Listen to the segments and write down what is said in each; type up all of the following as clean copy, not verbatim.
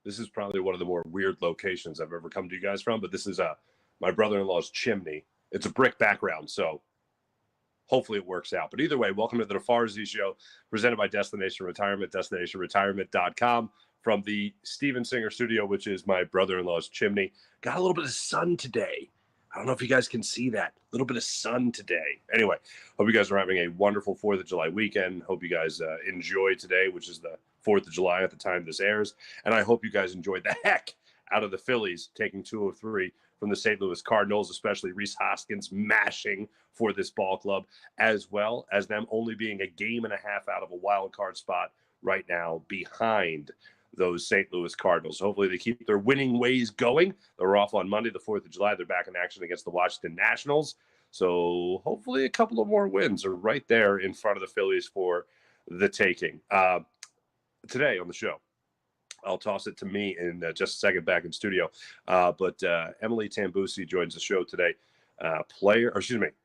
This is probably one of the more weird locations I've ever come to you guys from, but this is my brother-in-law's chimney. It's a brick background, so hopefully it works out. But either way, welcome to the Farzy Show, presented by Destination Retirement, destinationretirement.com, from the Steven Singer studio, which is my brother-in-law's chimney. Got a little bit of sun today. I don't know if you guys can see that. A little bit of sun today. Anyway, hope you guys are having a wonderful 4th of July weekend. Hope you guys enjoy today, which is the 4th of July at the time this airs. And I hope you guys enjoyed the heck out of the Phillies taking 2 of 3 from the St. Louis Cardinals, especially Rhys Hoskins mashing for this ball club, as well as them only being a game and a half out of a wild card spot right now behind those St. Louis Cardinals. Hopefully they keep their winning ways going. They were off on Monday, the 4th of July. They're back in action against the Washington Nationals. So hopefully a couple of more wins are right there in front of the Phillies for the taking. Today on the show, I'll toss it to me in just a second back in studio. But Emily Tambussi joins the show today.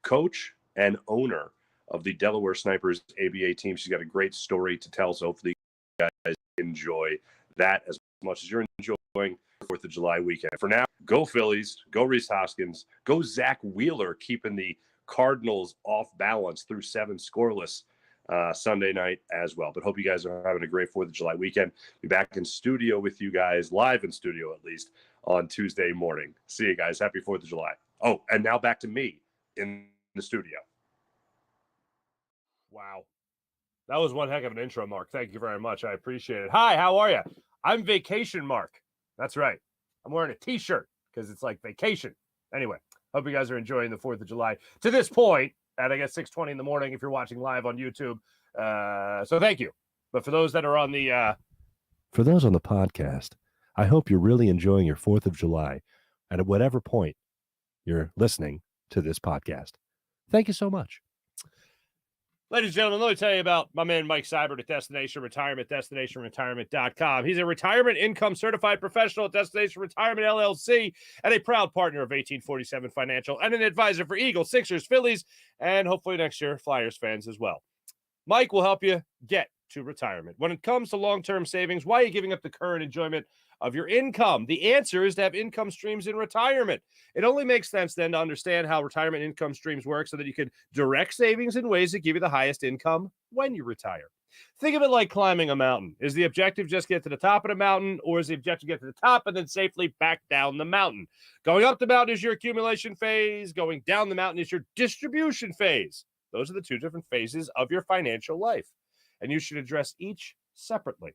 Coach and owner of the Delaware Snipers ABA team. She's got a great story to tell, so hopefully you guys enjoy that as much as you're enjoying the 4th of July weekend. For now, go Phillies, go Rhys Hoskins, go Zack Wheeler, keeping the Cardinals off balance through 7 scoreless Sunday night as well. But hope you guys are having a great 4th of July weekend. Be back in studio with you guys, live in studio at least, on Tuesday morning. See you guys. Happy 4th of July. Oh, and now back to me in the studio. Wow. That was one heck of an intro, Mark. Thank you very much. I appreciate it. Hi, how are you? I'm Vacation Mark. That's right. I'm wearing a T-shirt because it's like vacation. Anyway, hope you guys are enjoying the 4th of July to this point at, I guess, 6:20 in the morning if you're watching live on YouTube. So thank you. But for those that are on the... For those on the podcast, I hope you're really enjoying your 4th of July and at whatever point you're listening to this podcast. Thank you so much. Ladies and gentlemen, let me tell you about my man Mike Seibert at Destination Retirement, destinationretirement.com. He's a retirement income certified professional at Destination Retirement LLC and a proud partner of 1847 Financial and an advisor for Eagles, Sixers, Phillies, and hopefully next year Flyers fans as well. Mike will help you get to retirement. When it comes to long-term savings, why are you giving up the current enjoyment of your income? The answer is to have income streams in retirement. It only makes sense then to understand how retirement income streams work so that you can direct savings in ways that give you the highest income when you retire. Think of it like climbing a mountain. Is the objective just get to the top of the mountain, or is the objective get to the top and then safely back down the mountain? Going up the mountain is your accumulation phase. Going down the mountain is your distribution phase. Those are the 2 different phases of your financial life, and you should address each separately.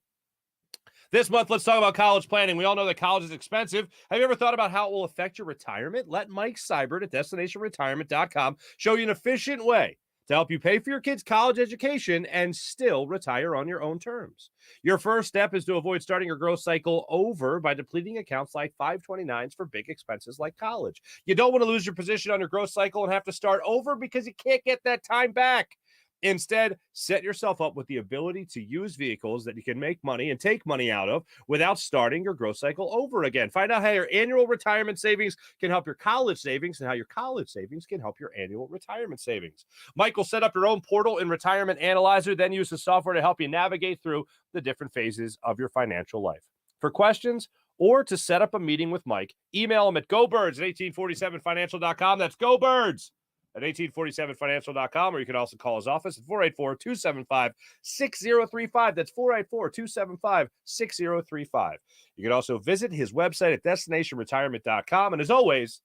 This month, let's talk about college planning. We all know that college is expensive. Have you ever thought about how it will affect your retirement? Let Mike Seibert at destinationretirement.com show you an efficient way to help you pay for your kids' college education and still retire on your own terms. Your first step is to avoid starting your growth cycle over by depleting accounts like 529s for big expenses like college. You don't want to lose your position on your growth cycle and have to start over because you can't get that time back. Instead, set yourself up with the ability to use vehicles that you can make money and take money out of without starting your growth cycle over again. Find out how your annual retirement savings can help your college savings and how your college savings can help your annual retirement savings. Mike will set up your own portal in Retirement Analyzer, then use the software to help you navigate through the different phases of your financial life. For questions or to set up a meeting with Mike, email him at gobirds@1847financial.com. That's gobirds at 1847financial.com, or you can also call his office at 484-275-6035. That's 484-275-6035. You can also visit his website at destinationretirement.com. And as always,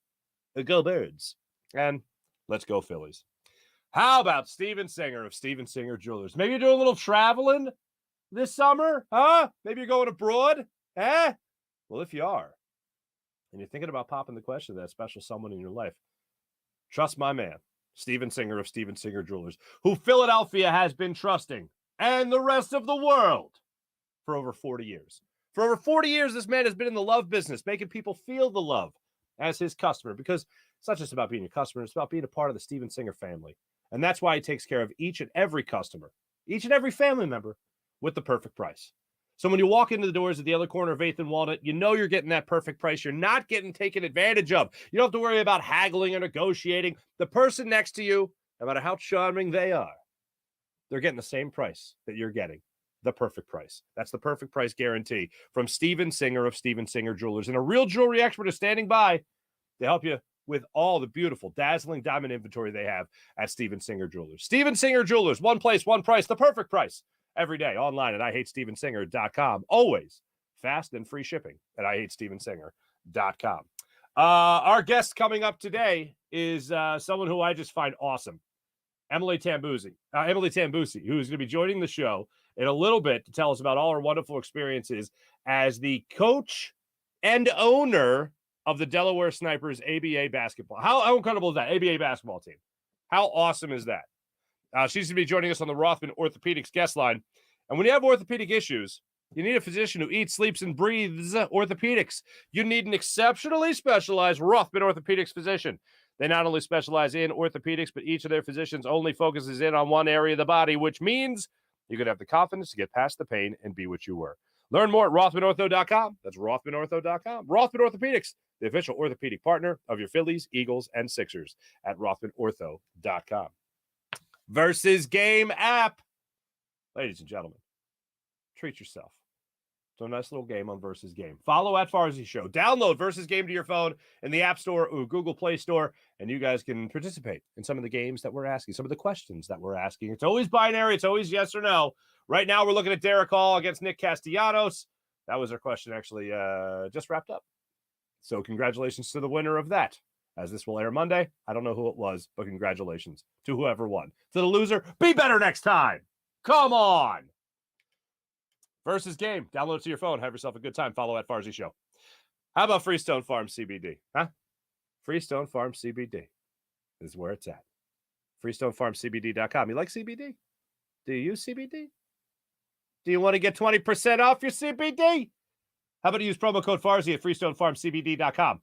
go Birds. And let's go Phillies. How about Steven Singer of Steven Singer Jewelers? Maybe you're doing a little traveling this summer, huh? Maybe you're going abroad, eh? Well, if you are, and you're thinking about popping the question to that special someone in your life, trust my man, Steven Singer of Steven Singer Jewelers, who Philadelphia has been trusting, and the rest of the world, for over 40 years. For over 40 years, this man has been in the love business, making people feel the love as his customer, because it's not just about being a customer, it's about being a part of the Steven Singer family. And that's why he takes care of each and every customer, each and every family member, with the perfect price. So when you walk into the doors at the other corner of 8th and Walnut, you know you're getting that perfect price. You're not getting taken advantage of. You don't have to worry about haggling or negotiating. The person next to you, no matter how charming they are, they're getting the same price that you're getting. the perfect price. That's the perfect price guarantee from Steven Singer of Steven Singer Jewelers. And a real jewelry expert is standing by to help you with all the beautiful, dazzling diamond inventory they have at Steven Singer Jewelers. Steven Singer Jewelers, one place, one price, the perfect price. Every day online at IHateStevenSinger.com. Always fast and free shipping at IHateStevenSinger.com. Our guest coming up today is someone who I just find awesome. Emily Tambussi, who's going to be joining the show in a little bit to tell us about all her wonderful experiences as the coach and owner of the Delaware Snipers ABA basketball. How incredible is that? ABA basketball team. How awesome is that? She's going to be joining us on the Rothman Orthopedics guest line. And when you have orthopedic issues, you need a physician who eats, sleeps, and breathes orthopedics. You need an exceptionally specialized Rothman Orthopedics physician. They not only specialize in orthopedics, but each of their physicians only focuses in on one area of the body, which means you could have the confidence to get past the pain and be what you were. Learn more at RothmanOrtho.com. That's RothmanOrtho.com. Rothman Orthopedics, the official orthopedic partner of your Phillies, Eagles, and Sixers at RothmanOrtho.com. Versus Game app. Ladies and gentlemen, treat yourself. It's a nice little game on Versus Game. Follow at Farzy Show. Download Versus Game to your phone in the App Store or Google Play Store, and you guys can participate in some of the games that we're asking, some of the questions that we're asking. It's always binary. It's always yes or no. Right now, we're looking at Derek Hall against Nick Castellanos. That was our question actually just wrapped up. So congratulations to the winner of that. As this will air Monday, I don't know who it was, but congratulations to whoever won. To the loser, be better next time. Come on. Versus Game. Download it to your phone. Have yourself a good time. Follow at Farzy Show. How about Freestone Farm CBD? Huh? Freestone Farm CBD is where it's at. FreestoneFarmCBD.com. You like CBD? Do you use CBD? Do you want to get 20% off your CBD? How about you use promo code Farzy at FreestoneFarmCBD.com?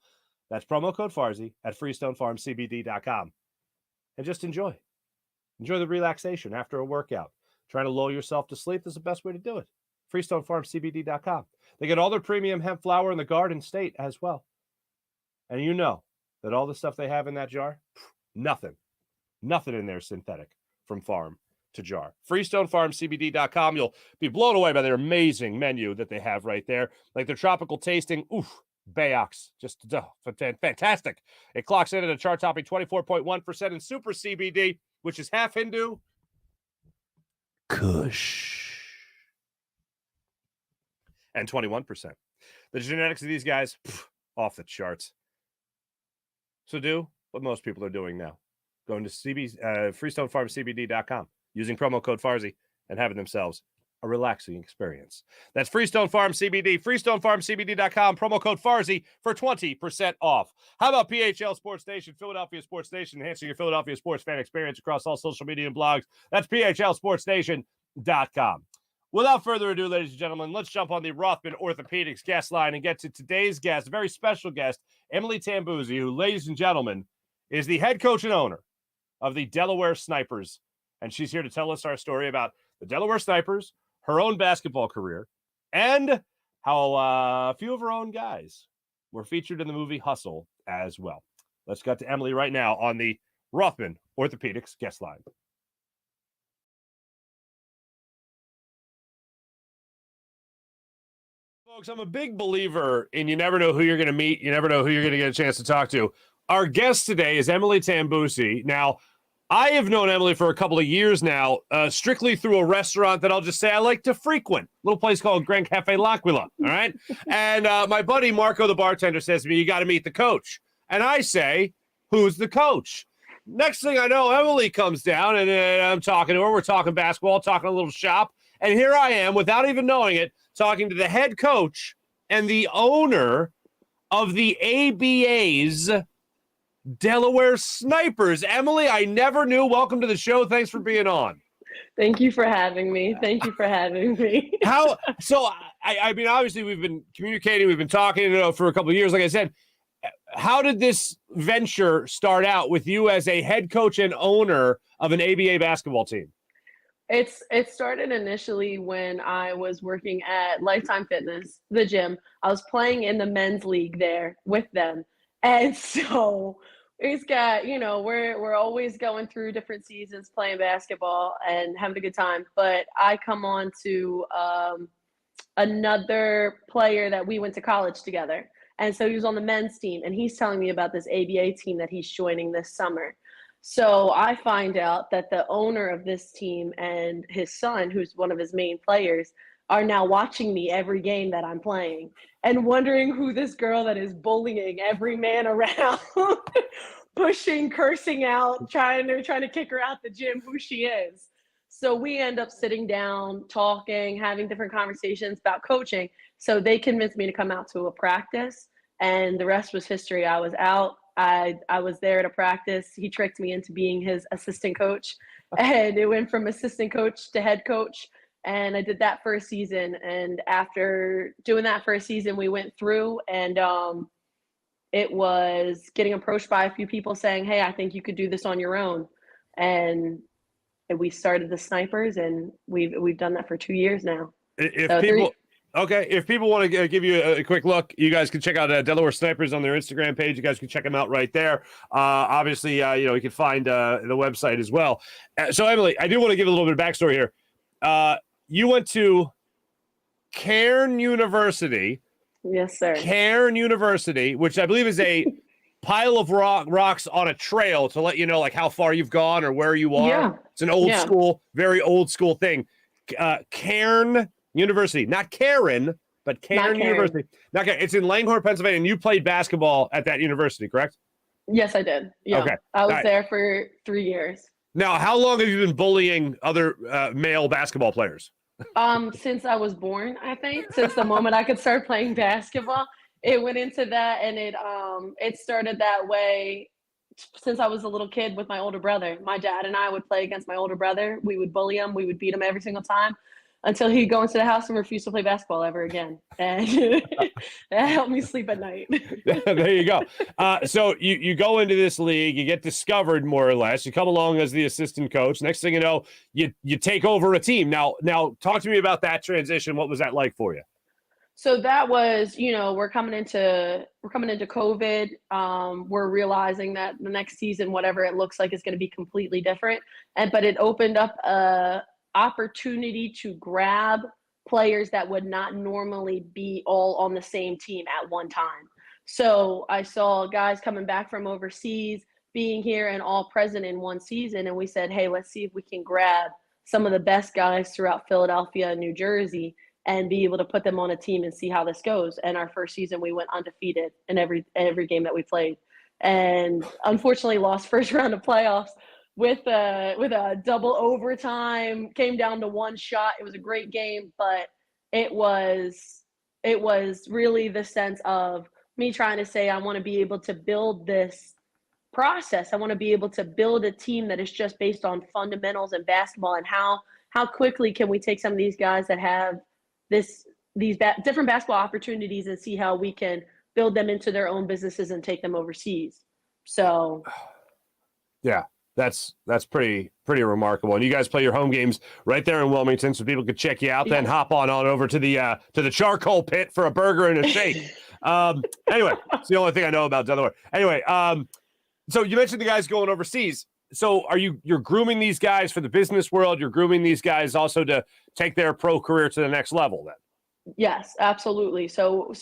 That's promo code Farzy at FreestoneFarmCBD.com. And just enjoy. Enjoy the relaxation after a workout. Trying to lull yourself to sleep is the best way to do it. FreestoneFarmCBD.com. They get all their premium hemp flour in the Garden State as well. And you know that all the stuff they have in that jar, nothing in there is synthetic from farm to jar. FreestoneFarmCBD.com. You'll be blown away by their amazing menu that they have right there. Like their tropical tasting, Bayox, just fantastic. It clocks in at a chart-topping 24.1% in Super CBD, which is half Hindu. Kush. And 21%. The genetics of these guys, off the charts. So do what most people are doing now. Going to FreestoneFarmCBD.com, using promo code Farzy, and having themselves a relaxing experience. That's Freestone Farm CBD, FreestoneFarmCBD.com, promo code Farzy for 20% off. How about PHL Sports Station, Philadelphia Sports Station, enhancing your Philadelphia sports fan experience across all social media and blogs. That's PHLSportsStation.com. Without further ado, ladies and gentlemen, let's jump on the Rothman Orthopedics guest line and get to today's guest, a very special guest, Emily Tambussi, who, ladies and gentlemen, is the head coach and owner of the Delaware Snipers. And she's here to tell us our story about the Delaware Snipers, her own basketball career, and how a few of her own guys were featured in the movie Hustle as well. Let's get to Emily right now on the Rothman Orthopedics guest line. Folks, I'm a big believer in you never know who you're going to meet. You never know who you're going to get a chance to talk to. Our guest today is Emily Tambussi. Now, I have known Emily for a couple of years now, strictly through a restaurant that I'll just say I like to frequent. A little place called Grand Cafe L'Aquila, all right? And my buddy Marco, the bartender, says to me, you got to meet the coach. And I say, who's the coach? Next thing I know, Emily comes down, and I'm talking to her. We're talking basketball, talking a little shop. And here I am, without even knowing it, talking to the head coach and the owner of the ABA's Delaware Snipers. Emily, I never knew. Welcome to the show. Thanks for being on. Thank you for having me. So, I mean, obviously we've been communicating, we've been talking for a couple of years. Like I said, how did this venture start out with you as a head coach and owner of an ABA basketball team? It started initially when I was working at Lifetime Fitness, the gym. I was playing in the men's league there with them. And so He's got, we're always going through different seasons playing basketball and having a good time. But I come on to another player that we went to college together. And so he was on the men's team, and he's telling me about this ABA team that he's joining this summer. So I find out that the owner of this team and his son, who's one of his main players, are now watching me every game that I'm playing and wondering who this girl that is bullying every man around, pushing, cursing out, trying to kick her out the gym, who she is. So we end up sitting down, talking, having different conversations about coaching. So they convinced me to come out to a practice, and the rest was history. I was out. I was there at a practice. He tricked me into being his assistant coach, and it went from assistant coach to head coach. And I did that for a season. And after doing that for a season, we went through, and it was getting approached by a few people saying, hey, I think you could do this on your own. And we started the Snipers, and we've done that for 2 years now. If people want to give you a quick look, you guys can check out Delaware Snipers on their Instagram page. You guys can check them out right there. Obviously, you can find the website as well. So, Emily, I do want to give a little bit of backstory here. You went to Cairn University. Yes, sir. Cairn University, which I believe is a pile of rocks on a trail to let you know like how far you've gone or where you are. Yeah. It's an old school, very old school thing. Cairn University, not Karen, but Cairn University. Not Cairn. It's in Langhorne, Pennsylvania, and you played basketball at that university, correct? Yes, I did. Yeah. Okay. I was there for 3 years. Now, how long have you been bullying other male basketball players? Since I was born, I think. Since the moment I could start playing basketball, it went into that, and it started that way since I was a little kid with my older brother. My dad and I would play against my older brother. We would bully him. We would beat him every single time until he'd go into the house and refuse to play basketball ever again. And that helped me sleep at night. There you go. So you go into this league, you get discovered more or less. You come along as the assistant coach. Next thing you know, you take over a team. Now talk to me about that transition. What was that like for you? So that was, we're coming into COVID. We're realizing that the next season, whatever it looks like, is going to be completely different. But it opened up a opportunity to grab players that would not normally be all on the same team at one time. So I saw guys coming back from overseas being here and all present in one season. And we said, hey, let's see if we can grab some of the best guys throughout Philadelphia and New Jersey and be able to put them on a team and see how this goes. And our first season, we went undefeated in every game that we played. And unfortunately lost first round of playoffs with a double overtime, came down to one shot. It was a great game, but it was really the sense of me trying to say, I want to be able to build this process. I want to be able to build a team that is just based on fundamentals and basketball, and how quickly can we take some of these guys that have these different basketball opportunities and see how we can build them into their own businesses and take them overseas. So yeah, that's pretty remarkable. And you guys play your home games right there in Wilmington, so people could check you out. Then hop on over to the charcoal pit for a burger and a shake. Anyway, it's the only thing I know about Delaware. Anyway, so you mentioned the guys going overseas. So you're grooming these guys for the business world. You're grooming these guys also to take their pro career to the next level then. Yes, absolutely. So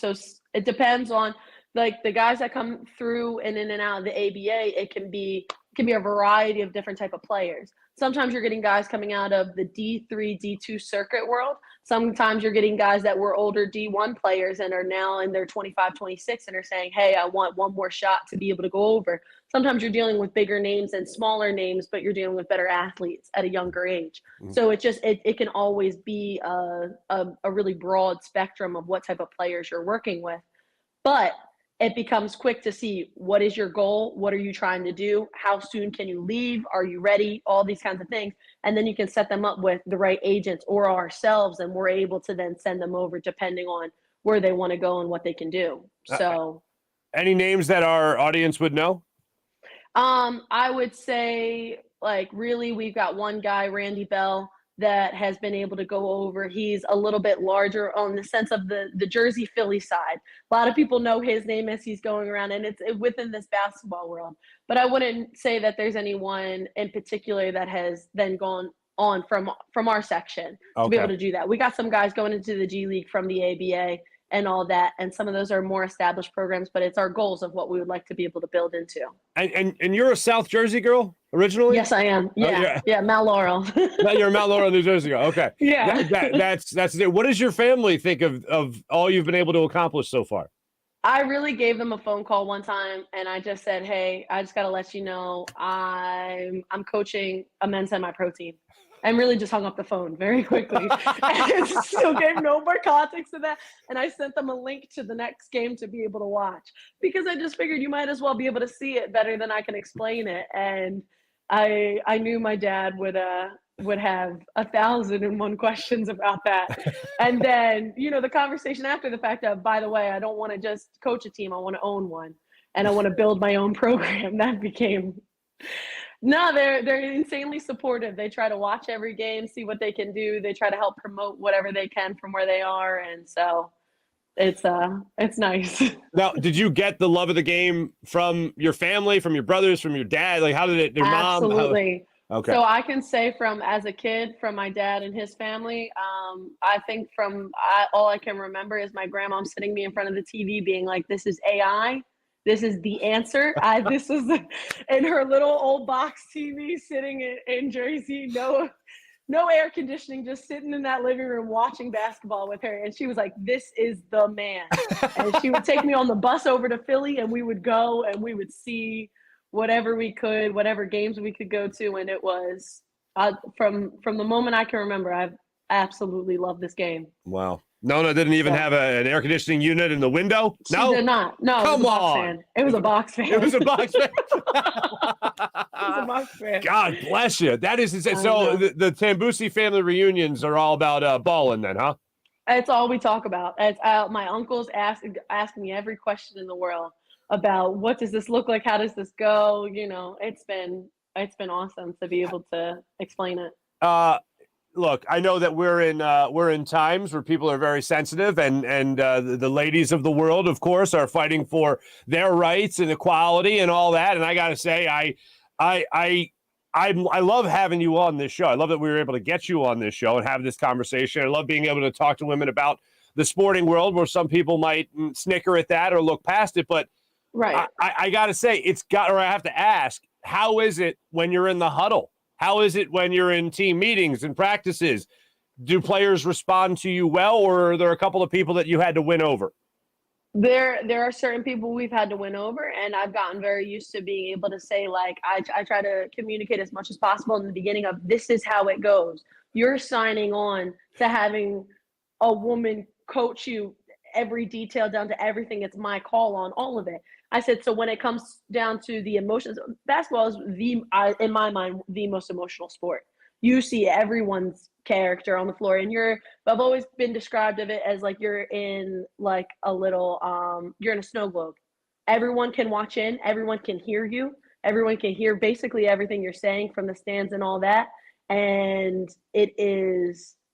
it depends on like the guys that come through and in and out of the ABA. It can be a variety of different type of players. Sometimes you're getting guys coming out of the D3, D2 circuit world. Sometimes you're getting guys that were older D1 players and are now in their 25, 26 and are saying, hey, I want one more shot to be able to go over. Sometimes you're dealing with bigger names and smaller names, but you're dealing with better athletes at a younger age. Mm-hmm. So it can always be a really broad spectrum of what type of players you're working with. But it becomes quick to see what is your goal, what are you trying to do, how soon can you leave, are you ready, all these kinds of things. And then you can set them up with the right agents or ourselves, and we're able to then send them over depending on where they want to go and what they can do. So any names that our audience would know? I would say, like, really, we've got one guy, Randy Bell, that has been able to go over. He's a little bit larger on the sense of the Jersey Philly side. A lot of people know his name as he's going around, and it's within this basketball world. But I wouldn't say that there's anyone in particular that has then gone on from our section to be able to do that. We got some guys going into the G League from the ABA and all that, and some of those are more established programs, but it's our goals of what we would like to be able to build into. And you're a South Jersey girl originally? Yes, I am. Yeah, Mount Laurel. No, you're a Mount Laurel, New Jersey girl. Okay. Yeah. That's it. What does your family think of all you've been able to accomplish so far? I really gave them a phone call one time, and I just said, hey, I just got to let you know I'm coaching a men's semi-pro team. And really just hung up the phone very quickly. And still gave no more context to that. And I sent them a link to the next game to be able to watch, because I just figured you might as well be able to see it better than I can explain it. And I knew my dad would have 1,001 questions about that. And then, the conversation after the fact of, by the way, I don't want to just coach a team. I want to own one, and I want to build my own program. That became... No, they're insanely supportive. They try to watch every game, see what they can do. They try to help promote whatever they can from where they are, and so it's nice. Now, did you get the love of the game from your family, from your brothers, from your dad? Like, how did it? Your mom? Absolutely. Okay. So I can say from as a kid, from my dad and his family, I think all I can remember is my grandma sitting me in front of the TV, being like, "This is AI. This is the answer." This was in her little old box TV sitting in Jersey, no air conditioning, just sitting in that living room watching basketball with her. And she was like, "This is the man." And she would take me on the bus over to Philly, and we would go and we would see whatever we could, whatever games we could go to. And it was from the moment I can remember, I've absolutely loved this game. Wow. Nona didn't even have an air conditioning unit in the window? She did not. No, Come it was a box on. fan. It was a box fan. It was a box fan. It was a box fan. God bless you. That is insane. So the Tambussi family reunions are all about balling then, huh? It's all we talk about. My uncles ask me every question in the world about what does this look like? How does this go? It's been awesome to be able to explain it. Look, I know that we're in times where people are very sensitive, and the ladies of the world, of course, are fighting for their rights and equality and all that. And I got to say, I love having you on this show. I love that we were able to get you on this show and have this conversation. I love being able to talk to women about the sporting world, where some people might snicker at that or look past it. But right, I got to say, I have to ask, how is it when you're in the huddle? How is it when you're in team meetings and practices? Do players respond to you well, or are there a couple of people that you had to win over? There are certain people we've had to win over, and I've gotten very used to being able to say, like, I try to communicate as much as possible in the beginning of, this is how it goes. You're signing on to having a woman coach you every detail down to everything. It's my call on all of it. I said, so when it comes down to the emotions, basketball is in my mind, the most emotional sport. You see everyone's character on the floor, and I've always been described of it as like you're in like a little, you're in a snow globe. Everyone can watch in, everyone can hear you, everyone can hear basically everything you're saying from the stands and all that. And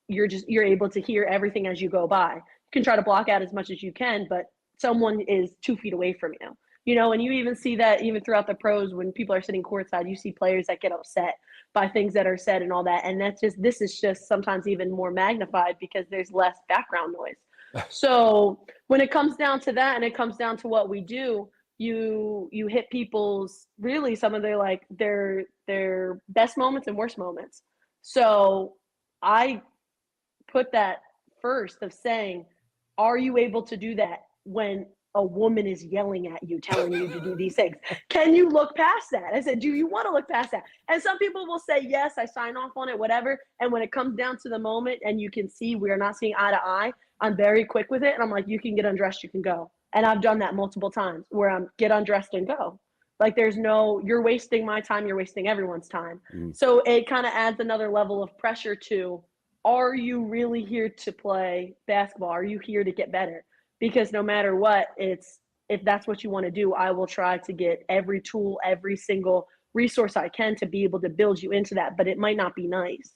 you're able to hear everything as you go by. You can try to block out as much as you can, but someone is 2 feet away from you. And you even see that even throughout the pros, when people are sitting courtside, you see players that get upset by things that are said and all that. And this is just sometimes even more magnified because there's less background noise. So when it comes down to that, and it comes down to what we do, you hit people's really some of their best moments and worst moments. So I put that first of saying, are you able to do that when a woman is yelling at you, telling you to do these things? Can you look past that? I said, do you want to look past that? And some people will say, yes, I sign off on it, whatever. And when it comes down to the moment and you can see we're not seeing eye to eye, I'm very quick with it. And I'm like, you can get undressed, you can go. And I've done that multiple times where I'm get undressed and go. Like you're wasting my time, you're wasting everyone's time. So it kind of adds another level of pressure to, are you really here to play basketball? Are you here to get better? Because no matter what, if that's what you want to do, I will try to get every tool, every single resource I can to be able to build you into that. But it might not be nice.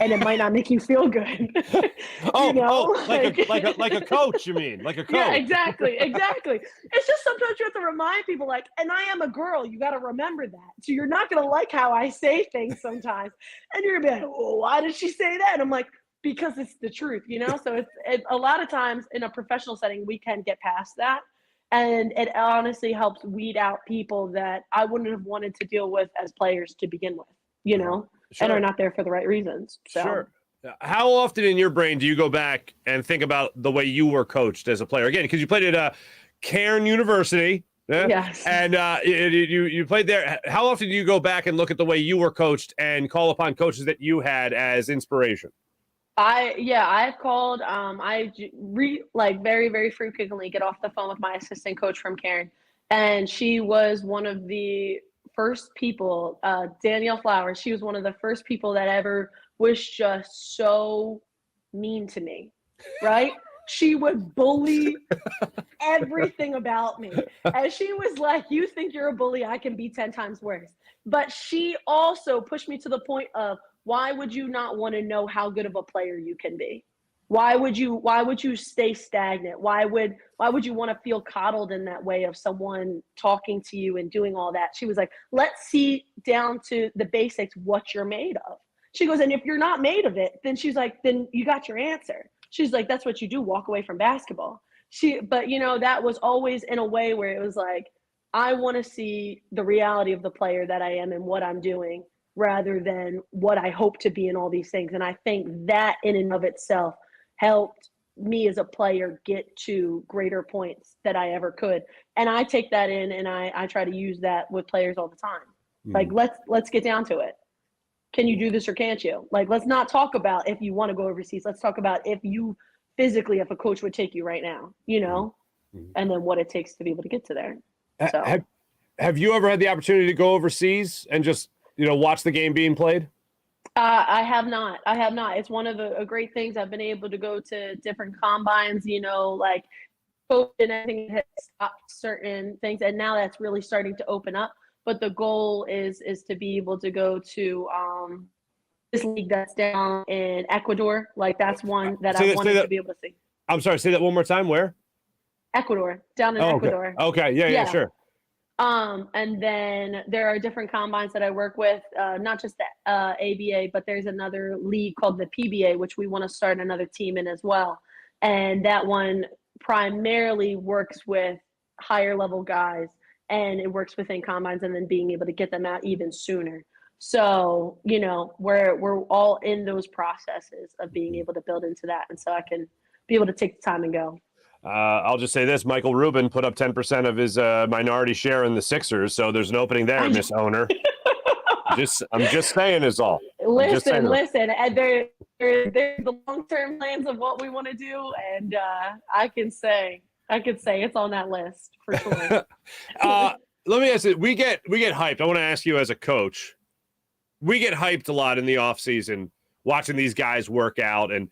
and it might not make you feel good. Like a coach, you mean? Like a coach. Yeah, exactly. It's just sometimes you have to remind people, like, and I am a girl, you got to remember that. So you're not going to like how I say things sometimes. And you're going to be like, oh, why did she say that? And I'm like, because it's the truth, So it's a lot of times in a professional setting, we can get past that. And it honestly helps weed out people that I wouldn't have wanted to deal with as players to begin with, Sure. and are not there for the right reasons. So. Sure. How often in your brain do you go back and think about the way you were coached as a player? Again, because you played at Cairn University. Yes. And you played there. How often do you go back and look at the way you were coached and call upon coaches that you had as inspiration? I've called. Very, very frequently get off the phone with my assistant coach from Cairn, and she was one of the first people, Danielle Flowers. She was one of the first people that ever was just so mean to me, right? She would bully everything about me. And she was like, you think you're a bully, I can be 10 times worse. But she also pushed me to the point of, why would you not want to know how good of a player you can be? Why would you stay stagnant? Why would you want to feel coddled in that way of someone talking to you and doing all that? She was like, let's see down to the basics what you're made of. She goes, and if you're not made of it, then she's like, then you got your answer. She's like, that's what you do, walk away from basketball. But that was always in a way where it was like, I want to see the reality of the player that I am and what I'm doing rather than what I hope to be in all these things. And I think that in and of itself helped me as a player get to greater points that I ever could. And I take that in and I try to use that with players all the time. Like, let's get down to it. Can you do this or can't you? Like, let's not talk about if you want to go overseas. Let's talk about if a coach would take you right now, and then what it takes to be able to get to there. So. Have you ever had the opportunity to go overseas and just, watch the game being played? I have not. It's one of the great things. I've been able to go to different combines, like COVID and everything has stopped certain things. And now that's really starting to open up. But the goal is to be able to go to this league that's down in Ecuador. Like, that's one that I wanted to be able to see. I'm sorry, say that one more time. Where? Ecuador, down in Ecuador. Okay. Yeah, sure. And then there are different combines that I work with, not just the ABA, but there's another league called the PBA, which we want to start another team in as well. And that one primarily works with higher level guys, and it works within combines and then being able to get them out even sooner. So, we're all in those processes of being able to build into that. And so I can be able to take the time and go. I'll just say this: Michael Rubin put up 10% of his minority share in the Sixers, so there's an opening there, Miss Owner. I'm just saying is all. Listen, and there's the long-term plans of what we want to do, and I can say it's on that list for sure. Let me ask you: we get hyped. I want to ask you as a coach, we get hyped a lot in the off season, watching these guys work out. And,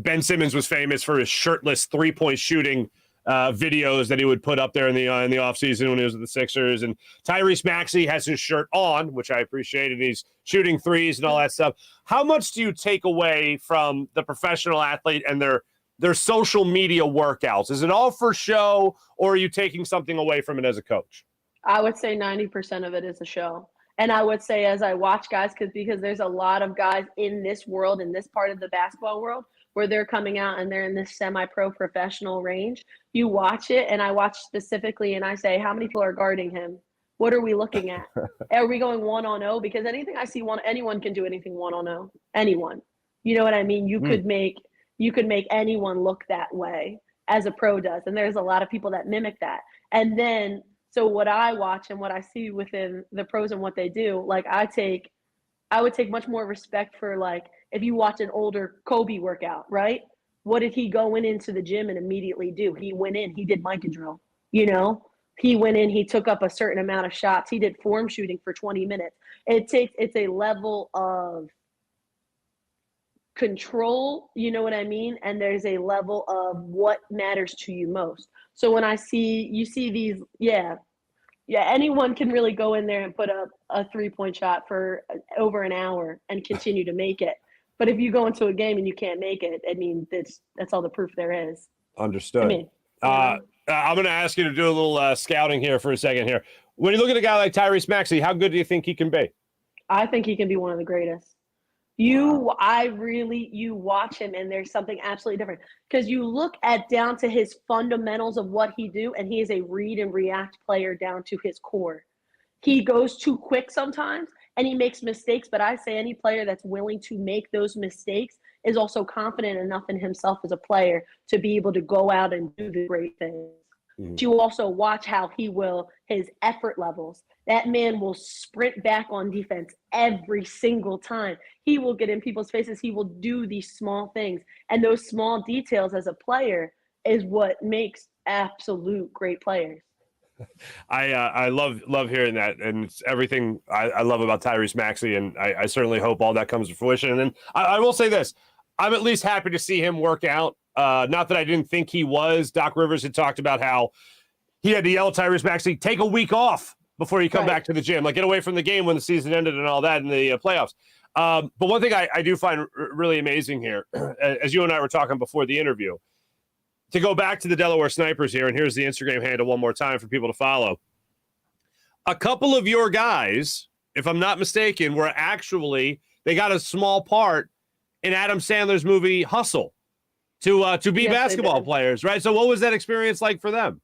Ben Simmons was famous for his shirtless 3-point shooting videos that he would put up there in the offseason when he was at the Sixers. And Tyrese Maxey has his shirt on, which I appreciate, and he's shooting threes and all that stuff. How much do you take away from the professional athlete and their social media workouts? Is it all for show, or are you taking something away from it as a coach? I would say 90% of it is a show. And I would say, as I watch guys, because there's a lot of guys in this world, in this part of the basketball world, where they're coming out and they're in this semi-pro professional range. You watch it, and I watch specifically, and I say, how many people are guarding him? What are we looking at? Are we going 1-on-0? Because anything I see, anyone can do anything 1-on-0. Anyone. You know what I mean? You could make anyone look that way, as a pro does. And there's a lot of people that mimic that. And then, so what I watch and what I see within the pros and what they do, like I would take much more respect for, like, if you watch an older Kobe workout, right? What did he go into the gym and immediately do? He went in, he did Micah drill, He went in, he took up a certain amount of shots. He did form shooting for 20 minutes. It's a level of control, you know what I mean? And there's a level of what matters to you most. So when you see these, anyone can really go in there and put up a 3-point shot for over an hour and continue to make it. But if you go into a game and you can't make it, I mean, that's all the proof there is. Understood. I mean, I'm going to ask you to do a little scouting here for a second here. When you look at a guy like Tyrese Maxey, how good do you think he can be? I think he can be one of the greatest. You watch him and there's something absolutely different because you look at down to his fundamentals of what he do, and he is a read and react player down to his core. He goes too quick sometimes and he makes mistakes, but I say any player that's willing to make those mistakes is also confident enough in himself as a player to be able to go out and do the great things. Mm-hmm. You also watch how his effort levels. That man will sprint back on defense every single time. He will get in people's faces. He will do these small things. And those small details as a player is what makes absolute great players. I love hearing that, and it's everything I love about Tyrese Maxey, and I certainly hope all that comes to fruition. And then I will say this, I'm at least happy to see him work out. Not that I didn't think he was. Doc Rivers had talked about how he had to yell at Tyrese Maxey, take a week off before you come back to the gym, like get away from the game when the season ended and all that in the playoffs. But one thing I do find really amazing here, as you and I were talking before the interview, to go back to the Delaware Snipers here, and here's the Instagram handle one more time for people to follow. A couple of your guys, if I'm not mistaken, were actually, they got a small part in Adam Sandler's movie Hustle to be basketball players, right? So what was that experience like for them?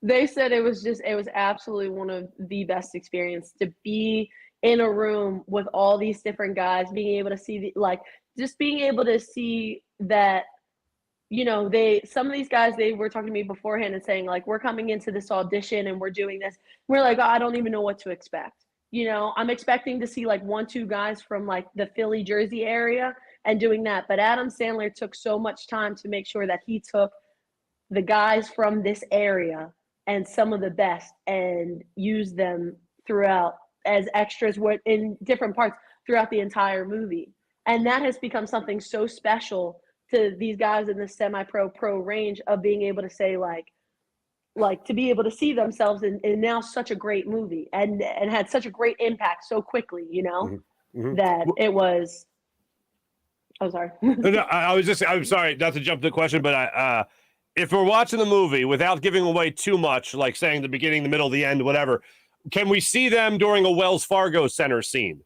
They said it was absolutely one of the best experiences to be in a room with all these different guys, being able to see being able to see that, you know, some of these guys, they were talking to me beforehand and saying, like, we're coming into this audition and we're doing this. We're like, oh, I don't even know what to expect. You know, I'm expecting to see like 1-2 guys from like the Philly, Jersey area and doing that. But Adam Sandler took so much time to make sure that he took the guys from this area and some of the best and used them throughout as extras in different parts throughout the entire movie. And that has become something so special to these guys in the semi-pro range of being able to say like to be able to see themselves in now such a great movie and had such a great impact so quickly, you know, that it was. I'm sorry. No, I'm sorry not to jump to the question, but if we're watching the movie without giving away too much, like saying the beginning, the middle, the end, whatever, can we see them during a Wells Fargo Center scene?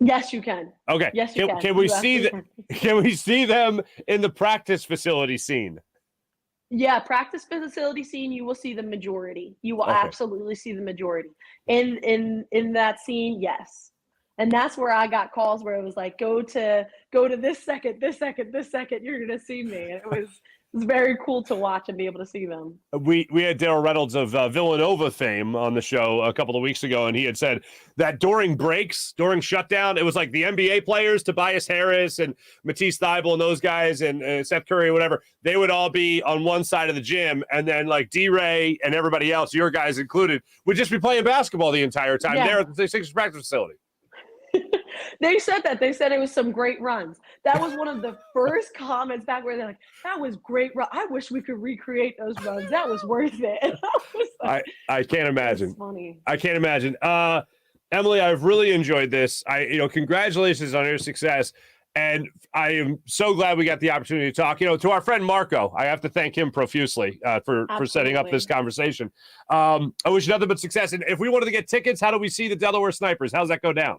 Yes, you can. Okay. Yes, you can. Can we see Can we see them in the practice facility scene? Yeah, practice facility scene. You will see the majority. You will absolutely see the majority in that scene. Yes, and that's where I got calls where it was like, go to this second. You're gonna see me. And it was very cool to watch and be able to see them. We had Daryl Reynolds of Villanova fame on the show a couple of weeks ago, and he had said that during breaks, during shutdown, it was like the NBA players, Tobias Harris and Matisse Thybulle and those guys and Seth Curry or whatever, they would all be on one side of the gym, and then like D-Ray and everybody else, your guys included, would just be playing basketball the entire time there at the Sixers practice facility. They said that. They said it was some great runs. That was one of the first comments back where they're like, that was great run. I wish we could recreate those runs. That was worth it. I can't imagine. Funny. I can't imagine. Emily, I've really enjoyed this. Congratulations on your success. And I am so glad we got the opportunity to talk. To our friend Marco, I have to thank him profusely for setting up this conversation. I wish you nothing but success. And if we wanted to get tickets, how do we see the Delaware Snipers? How's that go down?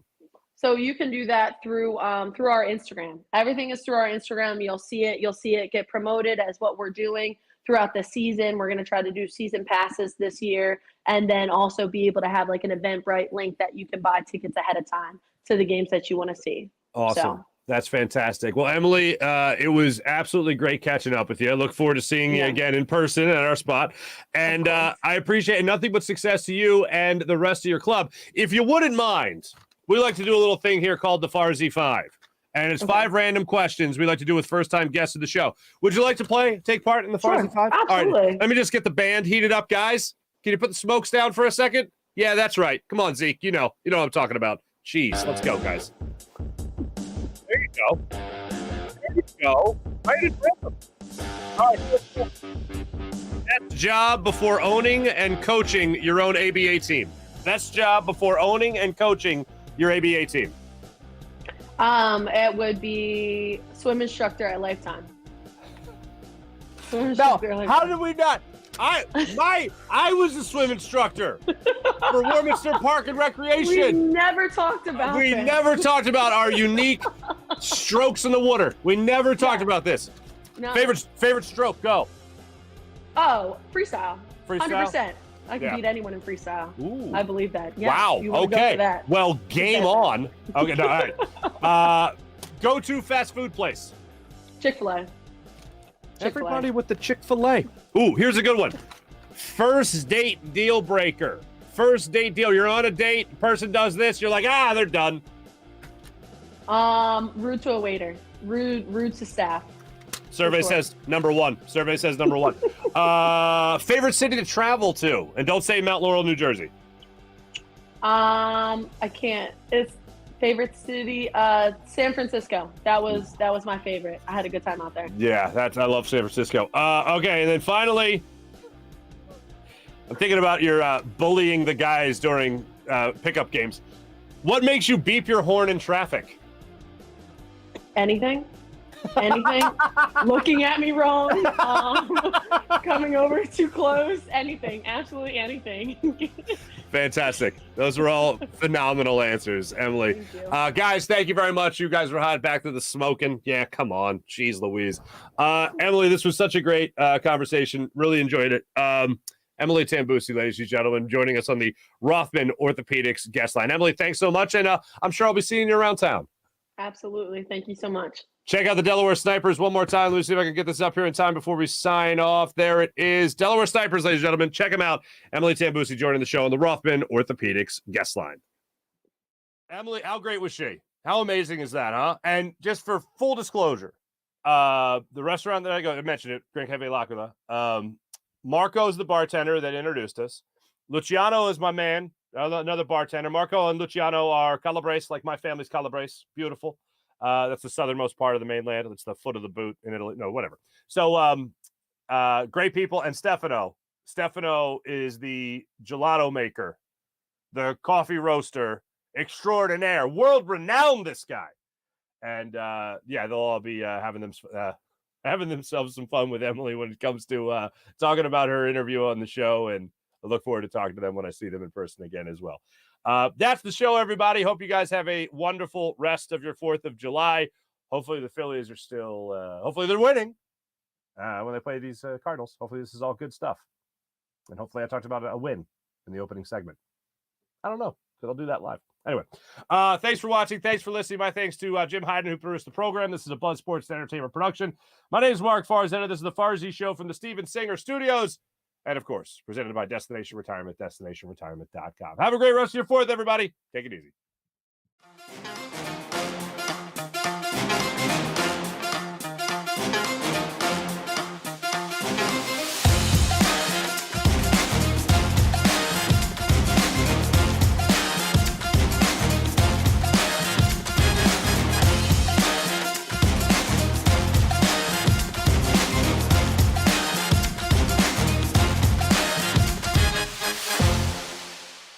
So you can do that through our Instagram. Everything is through our Instagram. You'll see it get promoted as what we're doing throughout the season. We're going to try to do season passes this year, and then also be able to have like an Eventbrite link that you can buy tickets ahead of time to the games that you want to see. Awesome. So. That's fantastic. Well, Emily, it was absolutely great catching up with you. I look forward to seeing you again in person at our spot. And I appreciate nothing but success to you and the rest of your club. If you wouldn't mind, we like to do a little thing here called the Farzy 5. And it's 5 random questions we like to do with first-time guests of the show. Would you like to take part in the Farzy 5? Absolutely. All right, let me just get the band heated up, guys. Can you put the smokes down for a second? Yeah, that's right. Come on, Zeke. You know what I'm talking about. Jeez, let's go, guys. There you go. There you go. Right in rhythm. All right, let's go. Best job before owning and coaching your own ABA team. Best job before owning and coaching your ABA team. It would be swim instructor at Lifetime. No, how did we not? I was a swim instructor for Warminster Park and We Recreation. never talked about We this. never talked about our unique strokes in the water. We never talked about this. No. Favorite stroke, go. Oh, freestyle. Freestyle? 100%. I can Yeah. beat anyone in freestyle. Ooh. I believe that. Yeah, Wow. you wanna go Okay. for that. Well, game on. Okay. No, all right. Go to fast food place. Chick-fil-A. Everybody with the Chick-fil-A. Ooh, here's a good one. First date deal breaker. First date deal. You're on a date. Person does this. You're like, they're done. Rude to a waiter. Rude to staff. Survey sure. says number one. Survey says number one. Favorite city to travel to? And don't say Mount Laurel, New Jersey. I can't. It's favorite city. San Francisco. That was my favorite. I had a good time out there. Yeah, I love San Francisco. Okay, and then finally, I'm thinking about your bullying the guys during pickup games. What makes you beep your horn in traffic? Anything. Looking at me wrong. Coming over too close. Anything. Absolutely anything. Fantastic. Those were all phenomenal answers, Emily. Thank you. Guys, thank you very much. You guys were hot. Back to the smoking. Yeah, come on. Jeez Louise. Emily, this was such a great conversation. Really enjoyed it. Emily Tambussi, ladies and gentlemen, joining us on the Rothman Orthopedics guest line. Emily, thanks so much, and I'm sure I'll be seeing you around town. Absolutely. Thank you so much. Check out the Delaware Snipers one more time. Let me see if I can get this up here in time before we sign off. There it is. Delaware Snipers, ladies and gentlemen. Check them out. Emily Tambussi joining the show on the Rothman Orthopedics guest line. Emily, how great was she? How amazing is that, huh? And just for full disclosure, the restaurant that I mentioned it, Grand Cafe L'Aquila. Marco's the bartender that introduced us. Luciano is my man, another bartender. Marco and Luciano are Calabrese, like my family's Calabrese. Beautiful. That's the southernmost part of the mainland. It's the foot of the boot in Italy. No, whatever. So great people. And Stefano is the gelato maker, the coffee roaster extraordinaire, world renowned, this guy. And they'll all be having themselves some fun with Emily when it comes to talking about her interview on the show. And I look forward to talking to them when I see them in person again as well. That's the show, everybody. Hope you guys have a wonderful rest of your 4th of July. Hopefully the Phillies are still, hopefully they're winning when they play these Cardinals. Hopefully this is all good stuff. And hopefully I talked about a win in the opening segment. I don't know, because I'll do that live. Anyway, thanks for watching. Thanks for listening. My thanks to Jim Hyden, who produced the program. This is a Buzz Sports Entertainment production. My name is Mark Farzetta. This is the Farzy Show from the Steven Singer Studios. And, of course, presented by Destination Retirement, DestinationRetirement.com. Have a great rest of your 4th, everybody. Take it easy.